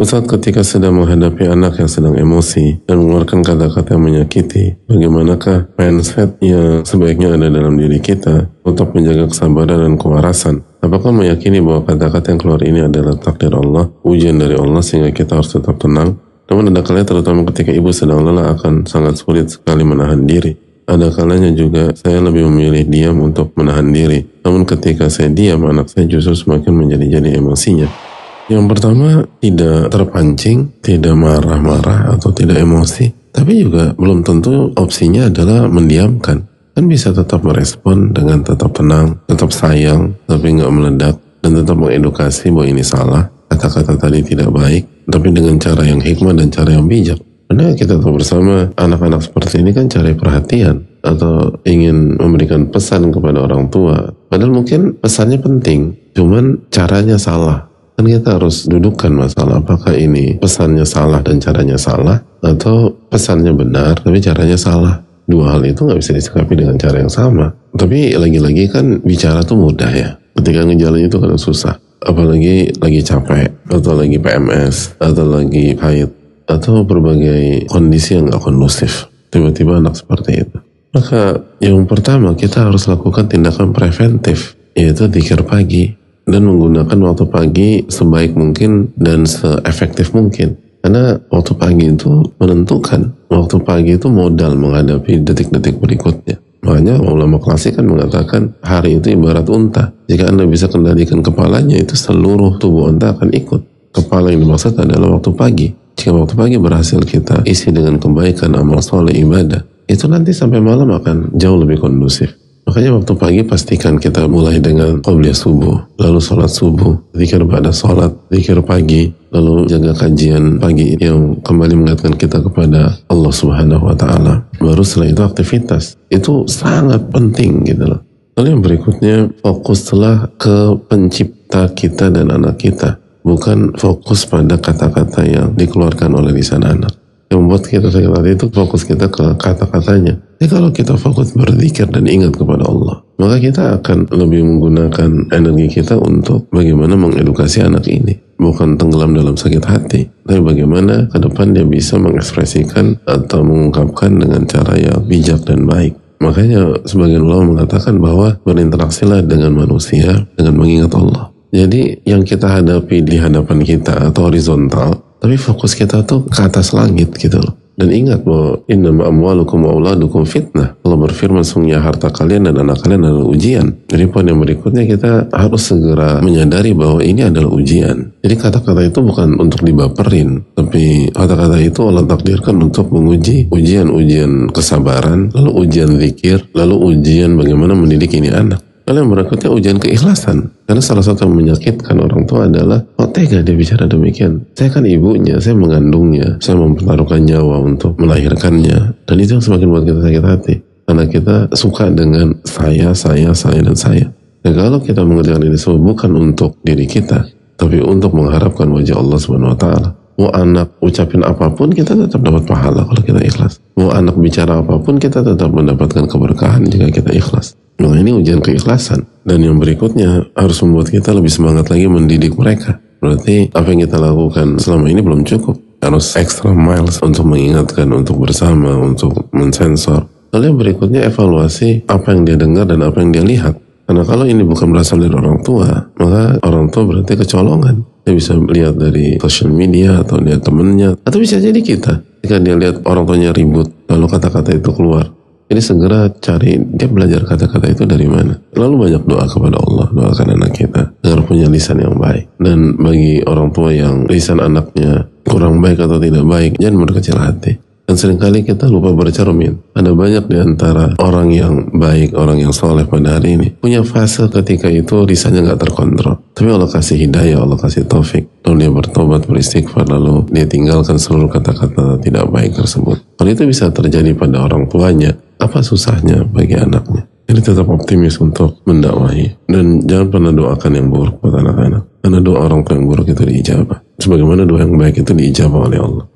Ustaz, ketika sedang menghadapi anak yang sedang emosi dan mengeluarkan kata-kata yang menyakiti, bagaimanakah mindset yang sebaiknya ada dalam diri kita untuk menjaga kesabaran dan kewarasan? Apakah meyakini bahwa kata-kata yang keluar ini adalah takdir Allah, ujian dari Allah, sehingga kita harus tetap tenang? Namun ada kalanya, terutama ketika ibu sedang lelah, akan sangat sulit sekali menahan diri. Ada kalanya juga saya lebih memilih diam untuk menahan diri. Namun ketika saya diam, anak saya justru semakin menjadi emosinya. Yang pertama, tidak terpancing, tidak marah-marah atau tidak emosi. Tapi juga belum tentu opsinya adalah mendiamkan. Kan bisa tetap merespon dengan tetap tenang, tetap sayang, tapi nggak meledak, dan tetap mengedukasi bahwa ini salah, kata-kata tadi tidak baik, tapi dengan cara yang hikmah dan cara yang bijak. Karena kita tahu bersama, anak-anak seperti ini kan cari perhatian atau ingin memberikan pesan kepada orang tua. Padahal mungkin pesannya penting, cuman caranya salah. Kan kita harus dudukkan masalah, apakah ini pesannya salah dan caranya salah, atau pesannya benar tapi caranya salah. Dua hal itu nggak bisa disikapi dengan cara yang sama. Tapi lagi-lagi kan bicara tuh mudah ya, ketika ngejalanin itu kadang susah. Apalagi lagi capek, atau lagi PMS, atau lagi haid, atau berbagai kondisi yang nggak kondusif. Tiba-tiba anak seperti itu. Maka yang pertama kita harus lakukan tindakan preventif, yaitu dzikir pagi. Dan menggunakan waktu pagi sebaik mungkin dan seefektif mungkin. Karena waktu pagi itu menentukan. Waktu pagi itu modal menghadapi detik-detik berikutnya. Makanya ulama klasik kan mengatakan hari itu ibarat unta. Jika Anda bisa kendalikan kepalanya, itu seluruh tubuh Anda akan ikut. Kepala yang dimaksud adalah waktu pagi. Jika waktu pagi berhasil kita isi dengan kebaikan, amal soleh, ibadah, itu nanti sampai malam akan jauh lebih kondusif. Makanya waktu pagi pastikan kita mulai dengan qobliyah subuh, lalu sholat subuh, zikir pada sholat, zikir pagi, lalu jaga kajian pagi yang kembali mengingatkan kita kepada Allah Subhanahu wa Ta'ala. Baru setelah itu aktivitas. Itu sangat penting gitu loh. Lalu yang berikutnya, fokuslah ke pencipta kita dan anak kita, bukan fokus pada kata-kata yang dikeluarkan oleh lisan anak. Yang membuat kita sakit hati itu fokus kita ke kata-katanya. Jadi kalau kita fokus berzikir dan ingat kepada Allah, maka kita akan lebih menggunakan energi kita untuk bagaimana mengedukasi anak ini. Bukan tenggelam dalam sakit hati, tapi bagaimana ke depan dia bisa mengekspresikan atau mengungkapkan dengan cara yang bijak dan baik. Makanya sebagian ulama mengatakan bahwa berinteraksilah dengan manusia dengan mengingat Allah. Jadi yang kita hadapi di hadapan kita atau horizontal, tapi fokus kita tuh ke atas langit gitu loh. Dan ingat bahwa innama amwalukum wa auladukum fitnah. Allah berfirman, sungguhnya harta kalian dan anak kalian adalah ujian. Jadi poin yang berikutnya, kita harus segera menyadari bahwa ini adalah ujian. Jadi kata-kata itu bukan untuk dibaperin, tapi kata-kata itu Allah takdirkan untuk menguji ujian kesabaran, lalu ujian zikir, lalu ujian bagaimana mendidik ini anak. Lalu yang berikutnya ujian keikhlasan. Karena salah satu yang menyakitkan orang tua adalah, kok tega dia bicara demikian? Saya kan ibunya, saya mengandungnya, saya mempertaruhkan nyawa untuk melahirkannya. Dan itu yang semakin buat kita sakit hati. Karena kita suka dengan saya, dan saya. Dan kalau kita mengerjakan ini semua bukan untuk diri kita, tapi untuk mengharapkan wajah Allah Subhanahu wa Ta'ala. Mau anak ucapin apapun, kita tetap dapat pahala kalau kita ikhlas. Mau anak bicara apapun, kita tetap mendapatkan keberkahan jika kita ikhlas. Nah, ini ujian keikhlasan. Dan yang berikutnya harus membuat kita lebih semangat lagi mendidik mereka. Berarti apa yang kita lakukan selama ini belum cukup. Harus extra miles untuk mengingatkan, untuk bersama, untuk mensensor. Lalu yang berikutnya evaluasi apa yang dia dengar dan apa yang dia lihat. Karena kalau ini bukan berasal dari orang tua, maka orang tua berarti kecolongan. Dia bisa lihat dari social media atau dia temennya, atau bisa jadi kita. Jika dia lihat orang tuanya ribut, lalu kata-kata itu keluar. Jadi segera cari dia belajar kata-kata itu dari mana. Lalu banyak doa kepada Allah, doakan anak kita agar punya lisan yang baik. Dan bagi orang tua yang lisan anaknya kurang baik atau tidak baik, jangan berkecil hati. Dan seringkali kita lupa bercermin. Ada banyak di antara orang yang baik, orang yang soleh pada hari ini punya fase ketika itu lisannya nggak terkontrol. Tapi Allah kasih hidayah, Allah kasih taufik. Lalu dia bertobat, beristighfar, lalu dia tinggalkan seluruh kata-kata tidak baik tersebut. Kalau itu bisa terjadi pada orang tuanya, apa susahnya bagi anaknya? Jadi tetap optimis untuk mendakwahi. Dan jangan pernah doakan yang buruk buat anak-anak. Karena doa orang tua yang buruk itu diijabah. Sebagaimana doa yang baik itu diijabah oleh Allah.